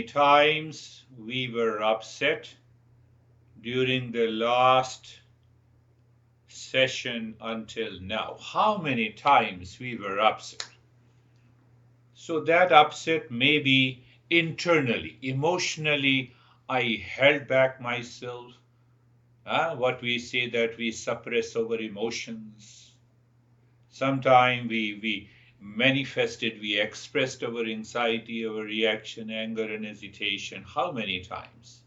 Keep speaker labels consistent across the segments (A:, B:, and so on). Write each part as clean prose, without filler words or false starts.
A: times we were upset during the last session until now? How many times we were upset? So that upset may be internally, emotionally, I held back myself. What we say that we suppress our emotions. Sometimes we manifested, we expressed our anxiety, our reaction, anger, and hesitation. How many times?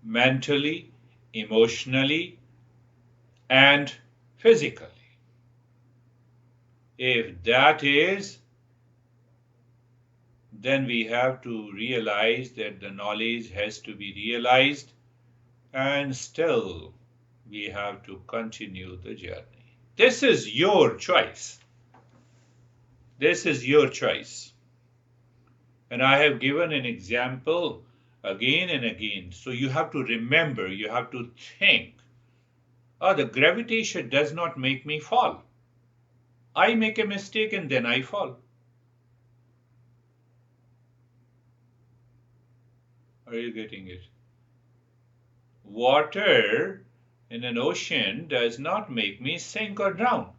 A: Mentally, emotionally, and physically. If that is, then we have to realize that the knowledge has to be realized, and still we have to continue the journey. This is your choice. This is your choice. And I have given an example again and again. So you have to remember, you have to think, the gravitation does not make me fall. I make a mistake and then I fall. Are you getting it? Water in an ocean does not make me sink or drown.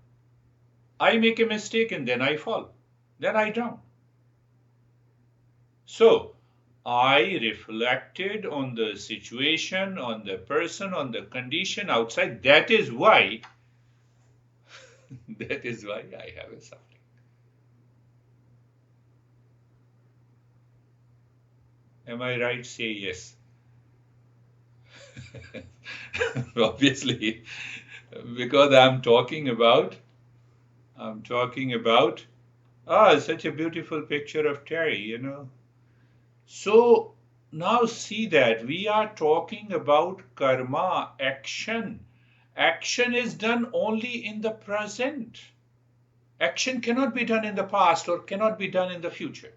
A: I make a mistake and then I fall. Then I drown. So I reflected on the situation, on the person, on the condition outside. That is why I have a suffering. Am I right? Say yes. Obviously, because I'm talking about such a beautiful picture of Terry. So now see that we are talking about karma, action. Action is done only in the present. Action cannot be done in the past or cannot be done in the future.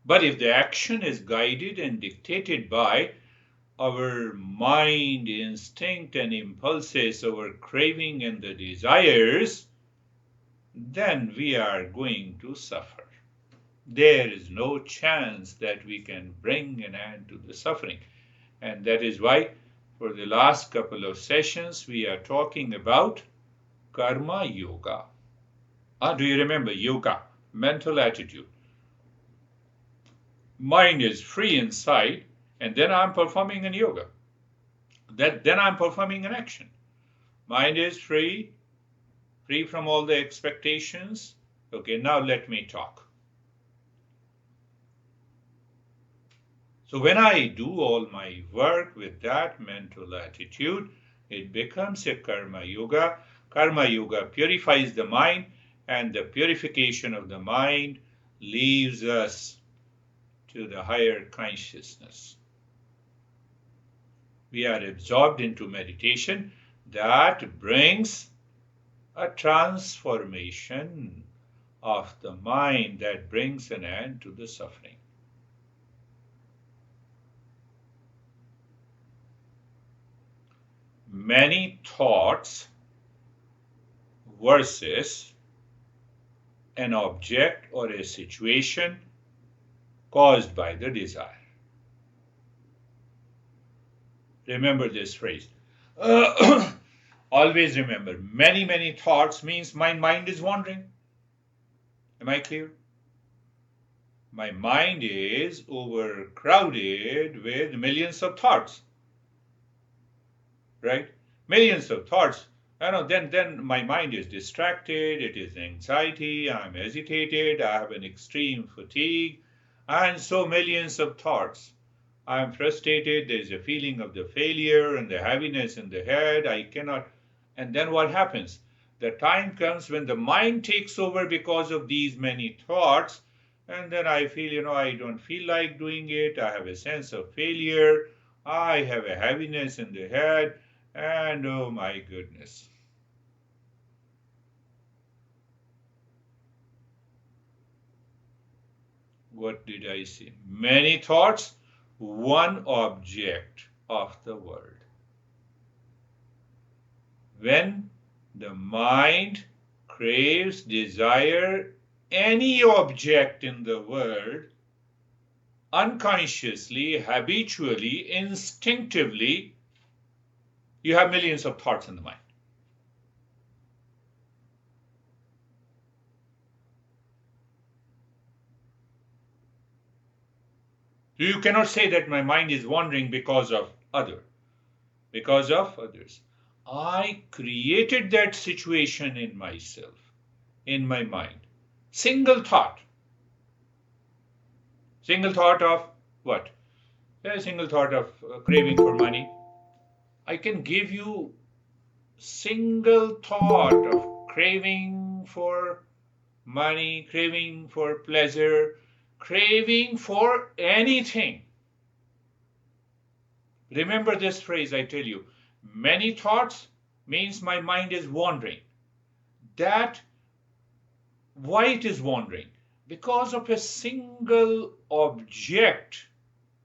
A: But if the action is guided and dictated by our mind, instinct, and impulses, our craving and the desires, then we are going to suffer. There is no chance that we can bring an end to the suffering. And that is why, for the last couple of sessions, we are talking about karma yoga. Do you remember yoga? Mental attitude. Mind is free inside, and then I'm performing an yoga. Then I'm performing an action. Mind is free from all the expectations. Okay, now let me talk. So when I do all my work with that mental attitude, it becomes a karma yoga. Karma yoga purifies the mind, and the purification of the mind leads us to the higher consciousness. We are absorbed into meditation that brings a transformation of the mind, that brings an end to the suffering. Many thoughts versus an object or a situation caused by the desire. Remember this phrase. Always remember, many thoughts means my mind is wandering. Am I clear? My mind is overcrowded with millions of thoughts. Right? Millions of thoughts. Then my mind is distracted, it is anxiety, I'm agitated, I have an extreme fatigue, and so millions of thoughts. I'm frustrated, there's a feeling of the failure and the heaviness in the head, I cannot. And then what happens? The time comes when the mind takes over because of these many thoughts, and then I feel, I don't feel like doing it, I have a sense of failure, I have a heaviness in the head, and oh my goodness. What did I say? Many thoughts, one object of the world. When the mind craves, desire any object in the world, unconsciously, habitually, instinctively, you have millions of thoughts in the mind. You cannot say that my mind is wandering because of others. I created that situation in myself, in my mind. Single thought. Single thought of what? A single thought of craving for money. I can give you single thought of craving for money, craving for pleasure, craving for anything. Remember this phrase I tell you. Many thoughts means my mind is wandering. That why it is wandering? Because of a single object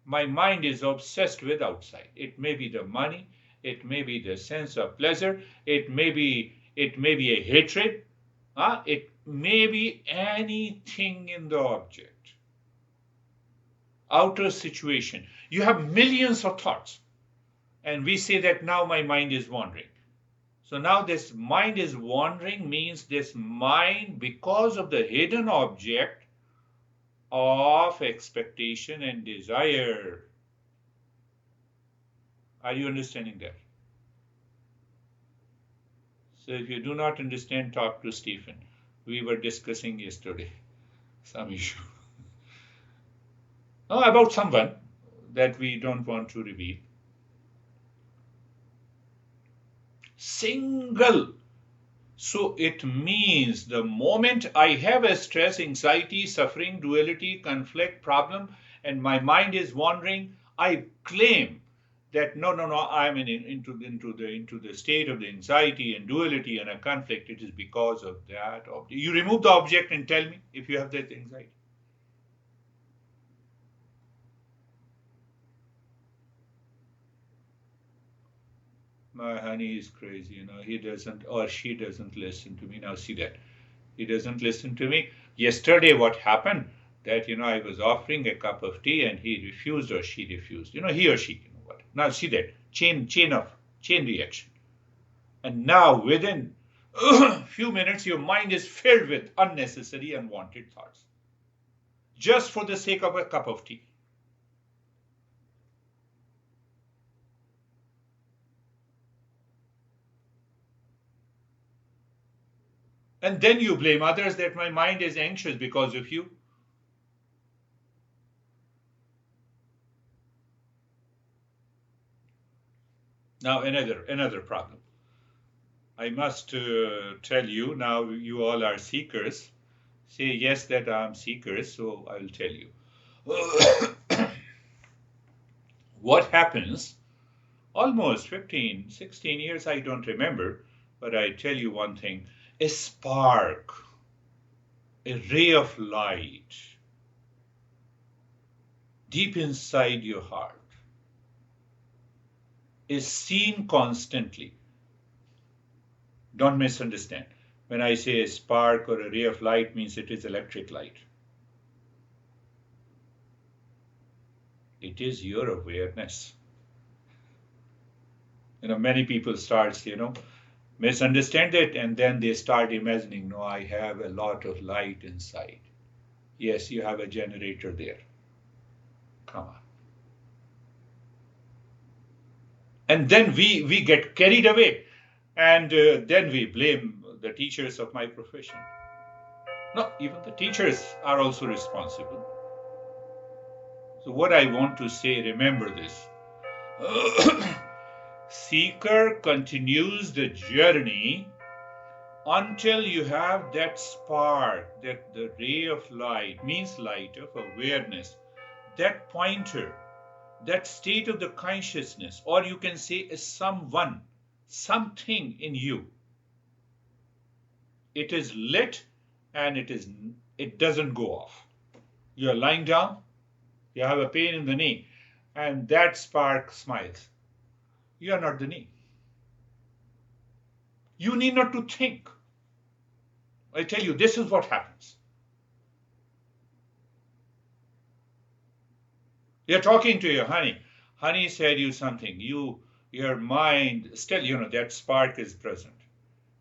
A: my mind is obsessed with outside. It may be the money, it may be the sense of pleasure, it may be a hatred, it may be anything in the object. Outer situation. You have millions of thoughts. And we say that now my mind is wandering. So now this mind is wandering means this mind, because of the hidden object of expectation and desire. Are you understanding that? So if you do not understand, talk to Stephen. We were discussing yesterday some issue. About someone that we don't want to reveal. Single. So it means the moment I have a stress, anxiety, suffering, duality, conflict, problem, and my mind is wandering, I claim that no, I'm into the state of the anxiety and duality and a conflict. It is because of that object. You remove the object and tell me if you have that anxiety. My honey is crazy, he doesn't or she doesn't listen to me. Now see that. He doesn't listen to me. Yesterday what happened? That I was offering a cup of tea and he refused or she refused. He or she, what. Now see that. Chain reaction. And now within a few minutes your mind is filled with unnecessary, unwanted thoughts. Just for the sake of a cup of tea. And then you blame others that my mind is anxious because of you. Now another problem. I must tell you, now you all are seekers. Say yes that I'm seekers, so I will tell you. What happens almost 15, 16 years, I don't remember, but I tell you one thing, a spark, a ray of light deep inside your heart is seen constantly. Don't misunderstand. When I say a spark or a ray of light means it is electric light. It is your awareness. Many people start, misunderstand it and then they start imagining, no, I have a lot of light inside. Yes, you have a generator there. Come on. And then we get carried away and then we blame the teachers of my profession. No, even the teachers are also responsible. So what I want to say, remember this. Seeker continues the journey until you have that spark, that the ray of light, means light of awareness, that pointer, that state of the consciousness, or you can say someone, something in you. It is lit and it doesn't go off. You're lying down, you have a pain in the knee, and that spark smiles. You are not the knee. You need not to think. I tell you, this is what happens. You're talking to your honey. Honey said you something. Your mind, still, that spark is present.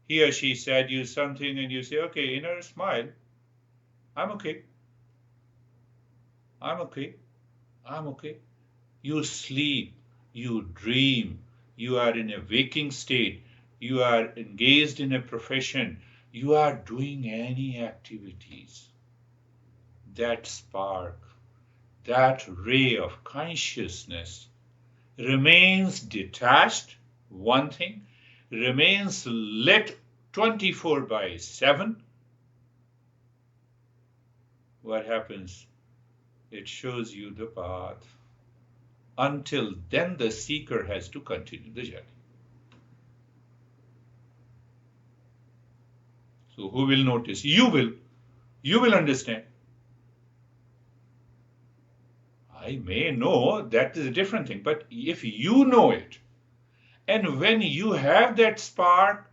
A: He or she said you something and you say, okay, inner smile. I'm okay. I'm okay. I'm okay. You sleep, you dream, you are in a waking state, you are engaged in a profession, you are doing any activities. That spark, that ray of consciousness remains detached, one thing, remains lit 24 by 7. What happens? It shows you the path. Until then, the seeker has to continue the journey. So who will notice? You will. You will understand. I may know, that is a different thing. But if you know it, and when you have that spark,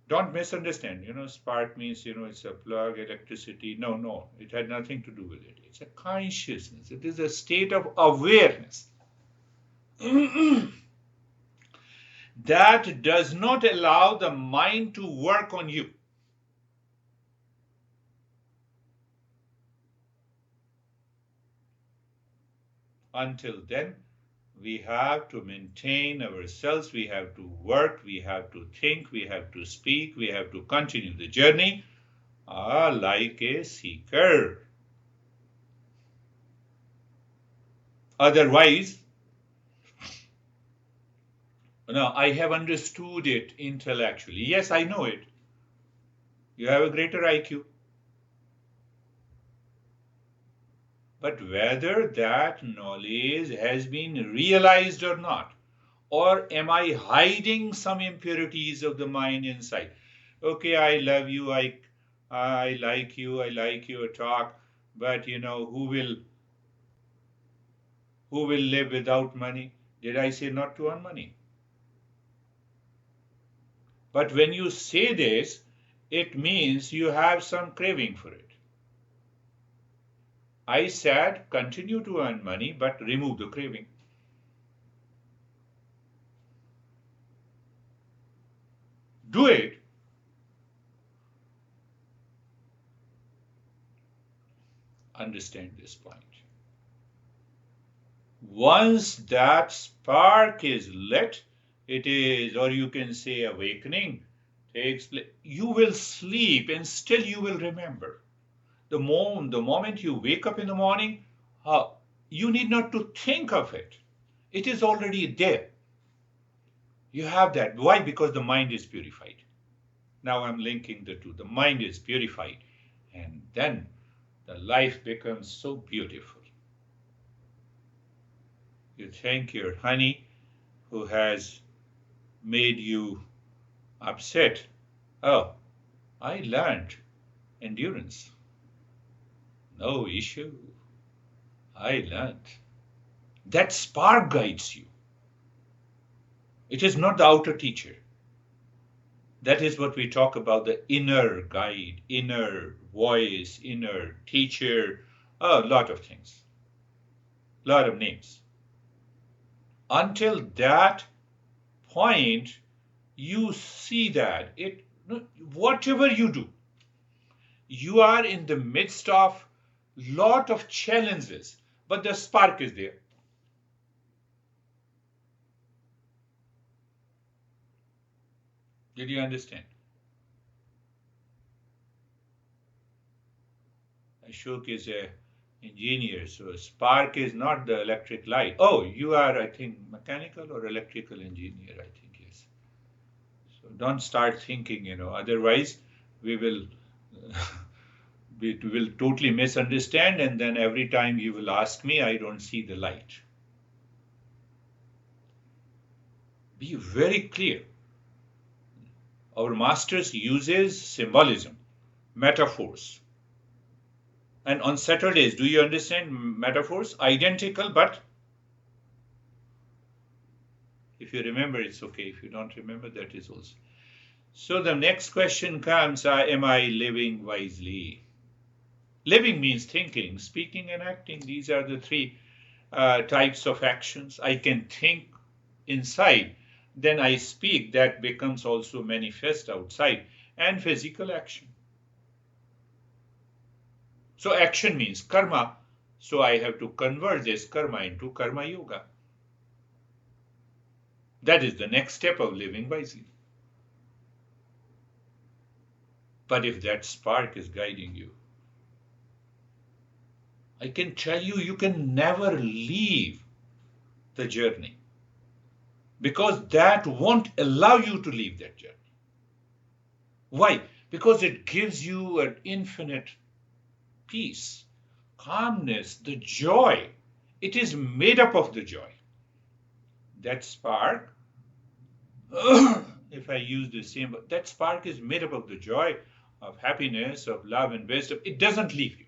A: don't misunderstand. Spark means, it's a plug, electricity. No, it had nothing to do with it. It's a consciousness. It is a state of awareness. That does not allow the mind to work on you. Until then, we have to maintain ourselves, we have to work, we have to think, we have to speak, we have to continue the journey like a seeker. Otherwise, no, I have understood it intellectually. Yes, I know it. You have a greater IQ. But whether that knowledge has been realized or not, or am I hiding some impurities of the mind inside? Okay, I love you, I like you, I like your talk, but who will live without money? Did I say not to earn money? But when you say this, it means you have some craving for it. I said continue to earn money, but remove the craving. Do it. Understand this point. Once that spark is lit, it is, or you can say awakening, takes place, you will sleep and still you will remember. The moment you wake up in the morning, you need not to think of it. It is already there. You have that. Why? Because the mind is purified. Now I'm linking the two. The mind is purified. And then the life becomes so beautiful. You thank your honey who has made you upset. Oh, I learned endurance. No issue. I learned. That spark guides you. It is not the outer teacher. That is what we talk about, the inner guide, inner voice, inner teacher, a lot of things, a lot of names. Until that point, you see that whatever you do, you are in the midst of lot of challenges, but the spark is there. Did you understand? Ashok is a engineer, so spark is not the electric light. Oh, you are, I think, mechanical or electrical engineer, I think, yes. So don't start thinking, otherwise we will we will totally misunderstand, and then every time you will ask me, I don't see the light. Be very clear. Our masters uses symbolism, metaphors. And on Saturdays, do you understand metaphors? Identical, but if you remember, it's okay. If you don't remember, that is also. So the next question comes, am I living wisely? Living means thinking, speaking, and acting. These are the three types of actions. I can think inside, then I speak, that becomes also manifest outside, and physical action. So action means karma. So I have to convert this karma into karma yoga. That is the next step of living wisely. But if that spark is guiding you, I can tell you, you can never leave the journey, because that won't allow you to leave that journey. Why? Because it gives you an infinite peace, calmness, the joy. It is made up of the joy. That spark, if I use the same, that spark is made up of the joy, of happiness, of love and wisdom. It doesn't leave you.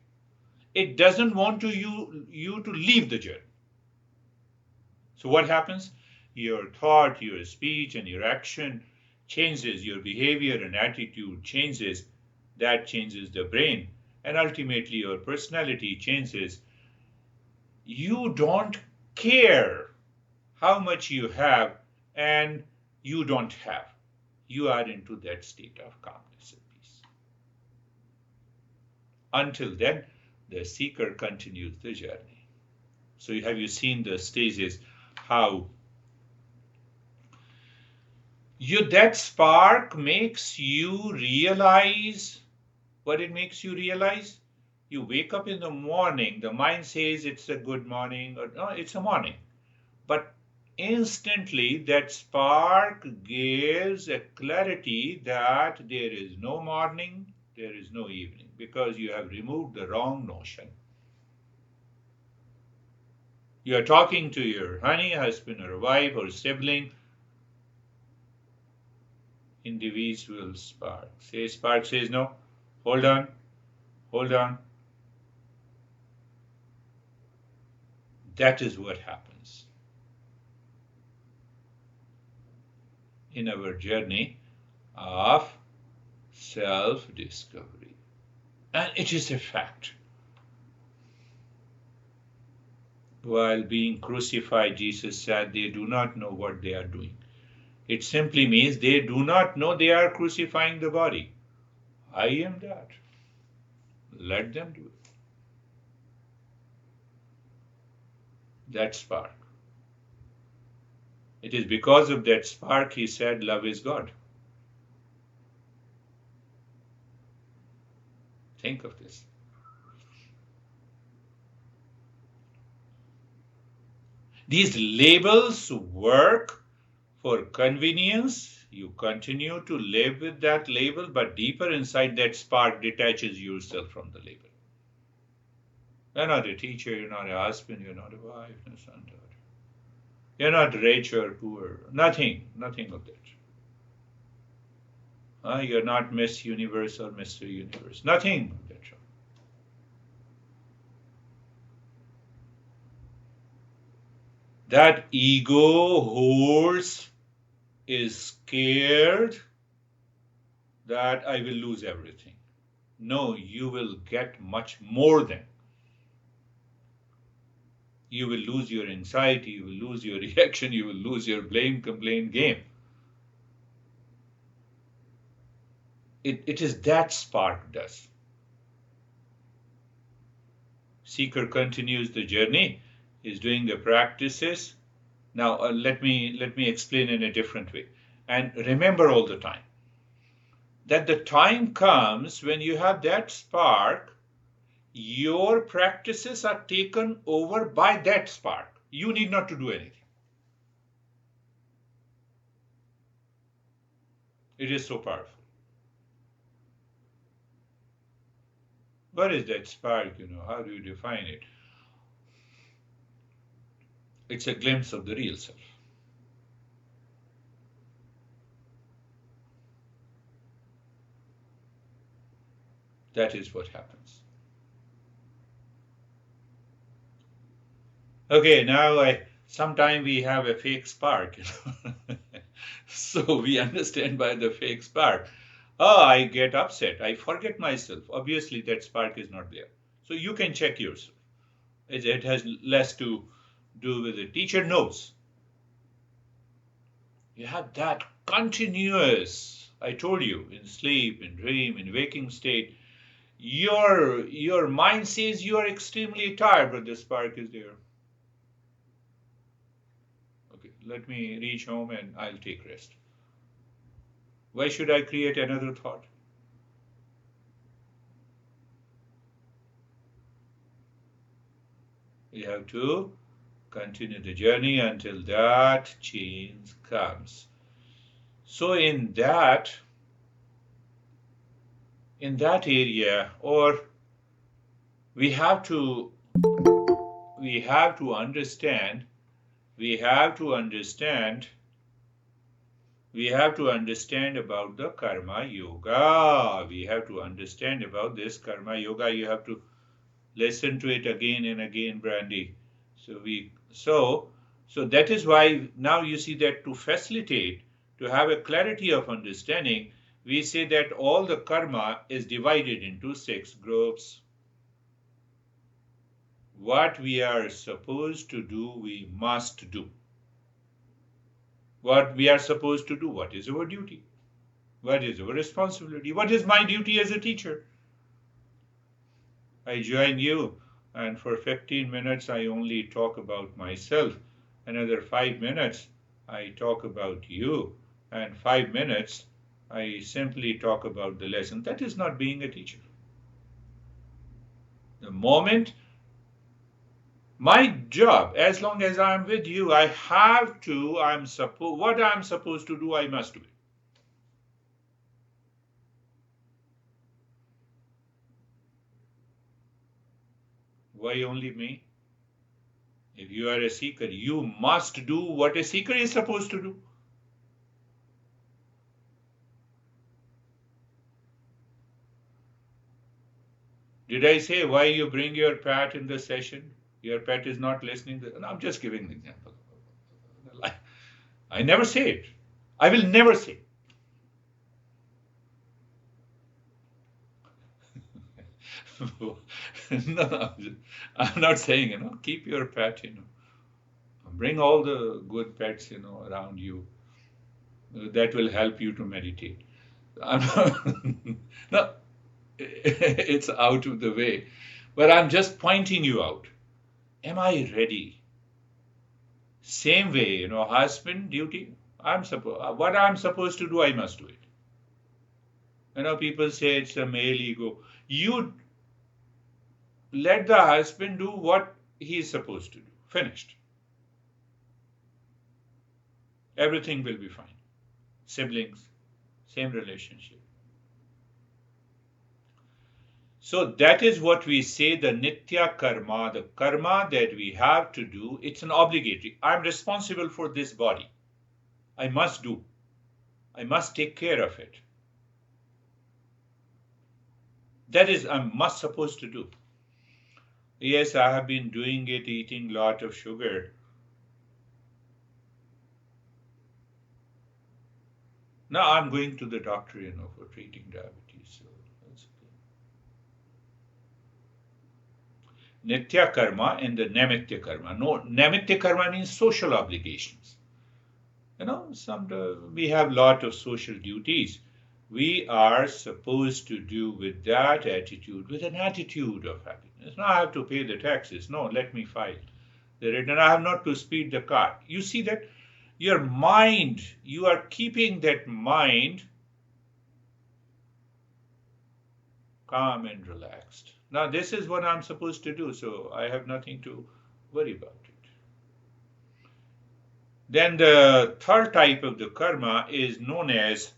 A: It doesn't want you to leave the journey. So what happens? Your thought, your speech, and your action changes, your behavior and attitude changes. That changes the brain, and ultimately your personality changes. You don't care how much you have and you don't have. You are into that state of calmness and peace. Until then, the seeker continues the journey. So have you seen the stages, how that spark makes you realize what it makes you realize? You wake up in the morning, the mind says it's a good morning, or no, it's a morning. But instantly that spark gives a clarity that there is no morning, there is no evening, because you have removed the wrong notion. You are talking to your honey, husband, or wife, or sibling. Individual spark. Spark says, no, hold on, hold on. That is what happens in our journey of self-discovery. And it is a fact. While being crucified, Jesus said they do not know what they are doing. It simply means they do not know they are crucifying the body. I am that. Let them do it. That spark. It is because of that spark he said love is God. Think of this. These labels work for convenience. You continue to live with that label, but deeper inside, that spark detaches yourself from the label. You're not a teacher, you're not a husband, you're not a wife, no son, daughter. You're not rich or poor. Nothing of that. You're not Miss Universe or Mr. Universe. Nothing of that. That ego horse is scared that I will lose everything. No, you will get much more than. You will lose your anxiety, you will lose your reaction, you will lose your blame, complaint game. It is that spark does. Seeker continues the journey, is doing the practices. Now let me explain in a different way. And remember all the time that the time comes when you have that spark, your practices are taken over by that spark. You need not to do anything. It is so powerful. What is that spark? How do you define it? It's a glimpse of the real self. That is what happens. Okay, now sometimes we have a fake spark. So we understand by the fake spark. Oh, I get upset. I forget myself. Obviously, that spark is not there. So you can check yourself. It has less to do with the teacher knows. You have that continuous, I told you, in sleep, in dream, in waking state. Your mind says you are extremely tired, but the spark is there. Okay, let me reach home and I'll take rest. Why should I create another thought? You have to continue the journey until that change comes. So in that area, or we have to we have to understand we have to understand we have to understand about the karma yoga. We have to understand about this karma yoga. You have to listen to it again and again, Brandy. So that is why now you see that to facilitate, to have a clarity of understanding, we say that all the karma is divided into 6 groups. What we are supposed to do, we must do. What we are supposed to do, what is our duty? What is our responsibility? What is my duty as a teacher? I join you, and for 15 minutes I only talk about myself. Another 5 minutes I talk about you, and 5 minutes I simply talk about the lesson. That is not being a teacher. The moment my job, as long as I'm with you, I have to, what I'm supposed to do, I must do it. Why only me? If you are a seeker, you must do what a seeker is supposed to do. Did I say why you bring your pet in the session? Your pet is not listening. No, I'm just giving an example. I never say it. I will never say it. No, I'm not saying, keep your pet. Bring all the good pets, around you. That will help you to meditate. I'm not, no, it's out of the way. But I'm just pointing you out. Am I ready? Same way, husband duty. What I'm supposed to do, I must do it. People say it's a male ego. You let the husband do what he's supposed to do. Finished. Everything will be fine. Siblings, same relationship. So that is what we say the nitya karma, the karma that we have to do. It's an obligatory. I'm responsible for this body. I must do. I must take care of it. That is, I'm must supposed to do. Yes, I have been doing it, eating a lot of sugar. Now I'm going to the doctor, for treating diabetes. So that's okay. Nitya karma and the namitya karma. No, namitya karma means social obligations. We have a lot of social duties. We are supposed to do with that attitude, with an attitude of happiness. Now I have to pay the taxes. No, let me file the return. I have not to speed the car. You see that your mind, you are keeping that mind calm and relaxed. Now this is what I'm supposed to do, so I have nothing to worry about it. Then the third type of the karma is known as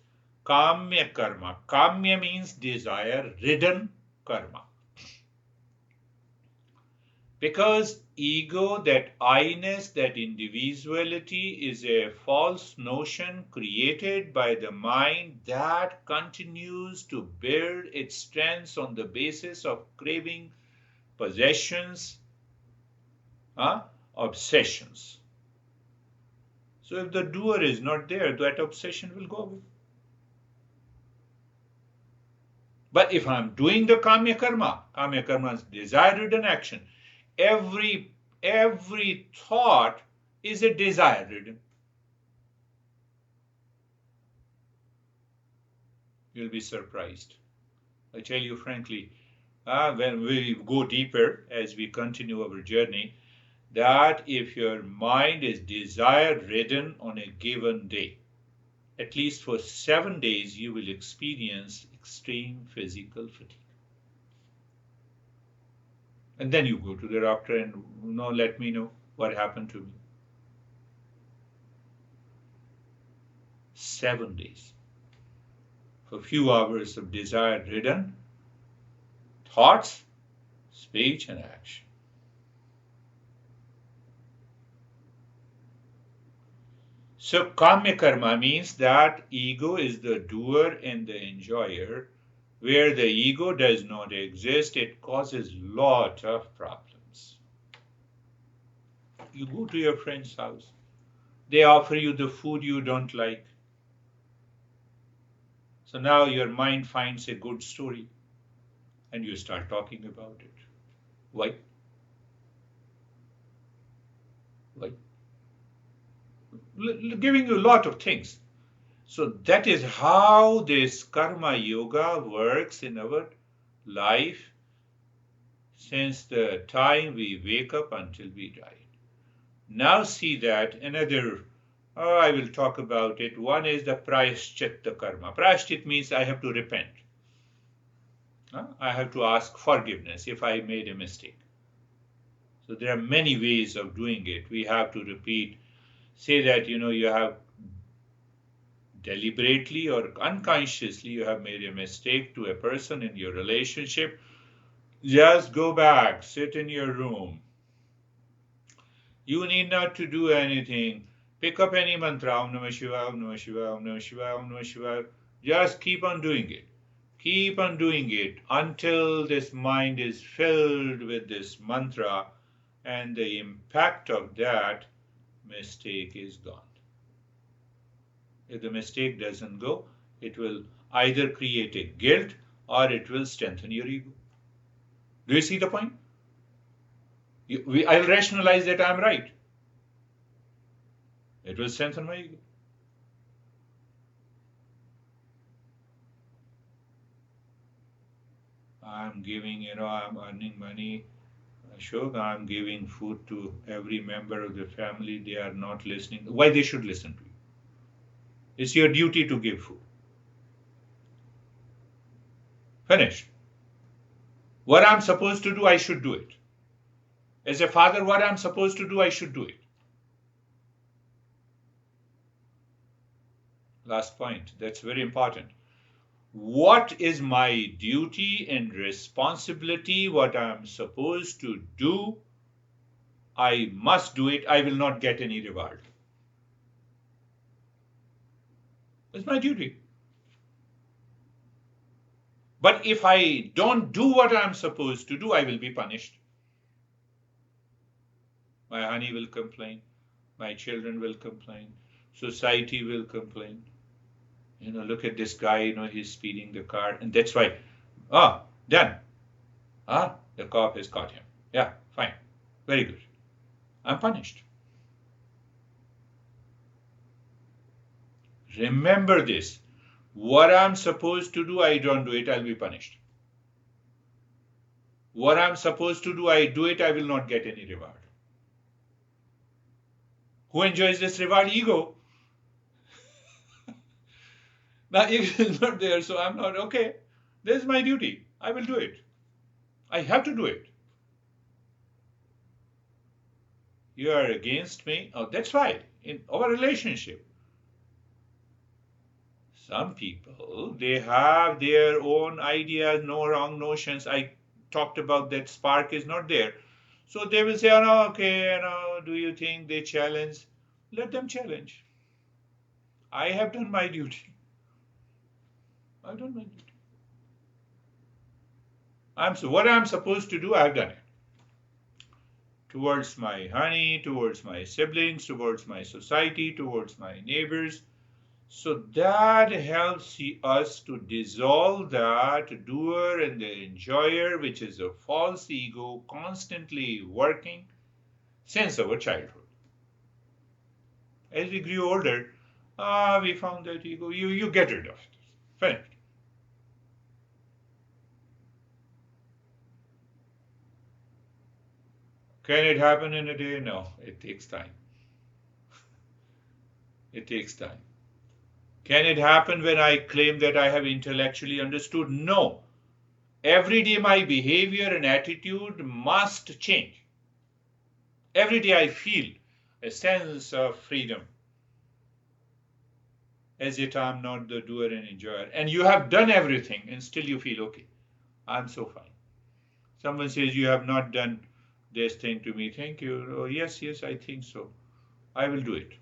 A: kamya karma. Kamya means desire ridden karma. Because ego, that I-ness, that individuality is a false notion created by the mind that continues to build its strengths on the basis of craving, possessions, obsessions. So if the doer is not there, that obsession will go away. But if I'm doing the kamya karma is desire-ridden action. Every thought is a desire-ridden. You'll be surprised. I tell you frankly, when we go deeper as we continue our journey, that if your mind is desire-ridden on a given day, at least for 7 days, you will experience extreme physical fatigue. And then you go to the doctor and let me know what happened to me. 7 days. For a few hours of desire-ridden thoughts, speech, and action. So kamya karma means that ego is the doer and the enjoyer. Where the ego does not exist, it causes lot of problems. You go to your friend's house. They offer you the food you don't like. So now your mind finds a good story and you start talking about it. Why? Why? Giving you a lot of things. So that is how this karma yoga works in our life since the time we wake up until we die. Now see that another, I will talk about it. One is the prayashchitta karma. Prayashchit means I have to repent. I have to ask forgiveness if I made a mistake. So there are many ways of doing it. We have to repeat, say that, you have deliberately or unconsciously you have made a mistake to a person in your relationship. Just go back, sit in your room. You need not to do anything. Pick up any mantra, Om Namah Shivaya, Om Namah Shivaya, Om Namah Shivaya, Om Namah Shivaya. Just keep on doing it. Keep on doing it until this mind is filled with this mantra and the impact of that mistake is gone. If the mistake doesn't go, it will either create a guilt or it will strengthen your ego. Do you see the point? I'll rationalize that I'm right. It will strengthen my ego. I'm giving, I'm earning money. Ashok, I'm giving food to every member of the family. They are not listening. Why they should listen to you? It's your duty to give food. Finished. What I'm supposed to do, I should do it. As a father, what I'm supposed to do, I should do it. Last point. That's very important. What is my duty and responsibility? What I'm supposed to do, I must do it. I will not get any reward. It's my duty. But if I don't do what I'm supposed to do, I will be punished. My honey will complain. My children will complain. Society will complain. Look at this guy, he's speeding the car. And that's why, done. The cop has caught him. Yeah, fine. Very good. I'm punished. Remember this. What I'm supposed to do, I don't do it, I'll be punished. What I'm supposed to do, I do it, I will not get any reward. Who enjoys this reward? Ego. Now, ego is not there, so I'm not, okay, this is my duty. I will do it. I have to do it. You are against me. Oh, that's right. In our relationship, some people, they have their own ideas, no wrong notions. I talked about that spark is not there. So they will say, okay, do you think they challenge? Let them challenge. I have done my duty. I've done my duty. What I'm supposed to do, I've done it. towards my honey, towards my siblings, towards my society, towards my neighbors. So that helps us to dissolve that doer and the enjoyer, which is a false ego constantly working since our childhood. As we grew older, we found that ego, you get rid of it. Finished. Can it happen in a day? No, it takes time. It takes time. Can it happen when I claim that I have intellectually understood? No. Every day my behavior and attitude must change. Every day I feel a sense of freedom, as yet I'm not the doer and enjoyer. And you have done everything and still you feel okay. I'm so fine. Someone says you have not done this thing to me. Thank you. Oh, yes, I think so. I will do it.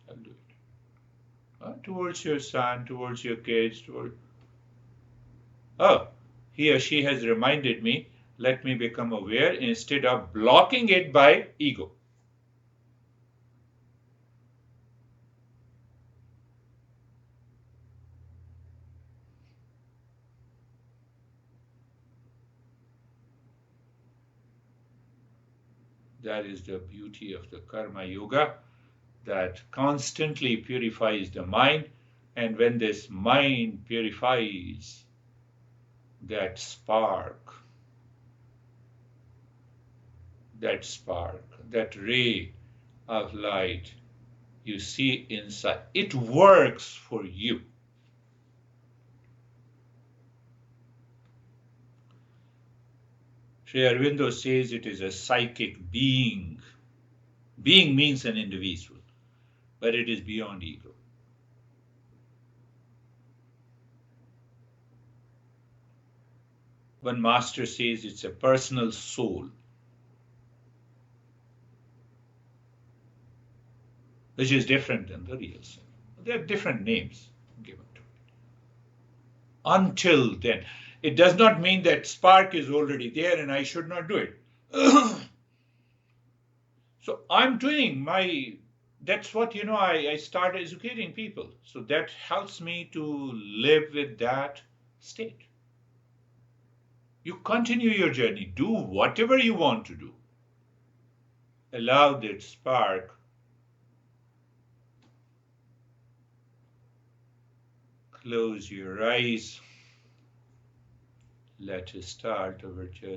A: I'll do it. Towards your son, towards your kids, oh, he or she has reminded me, let me become aware instead of blocking it by ego. That is the beauty of the karma yoga, that constantly purifies the mind. And when this mind purifies, that spark, that ray of light you see inside, it works for you. Sri Aurobindo says it is a psychic being. Being means an individual, but it is beyond ego. One master says it's a personal soul, which is different than the real self. There are different names given to it. Until then, it does not mean that spark is already there and I should not do it. So I'm doing that's what, I start educating people. So that helps me to live with that state. You continue your journey, do whatever you want to do. Allow that spark. Close your eyes. Let us start our journey.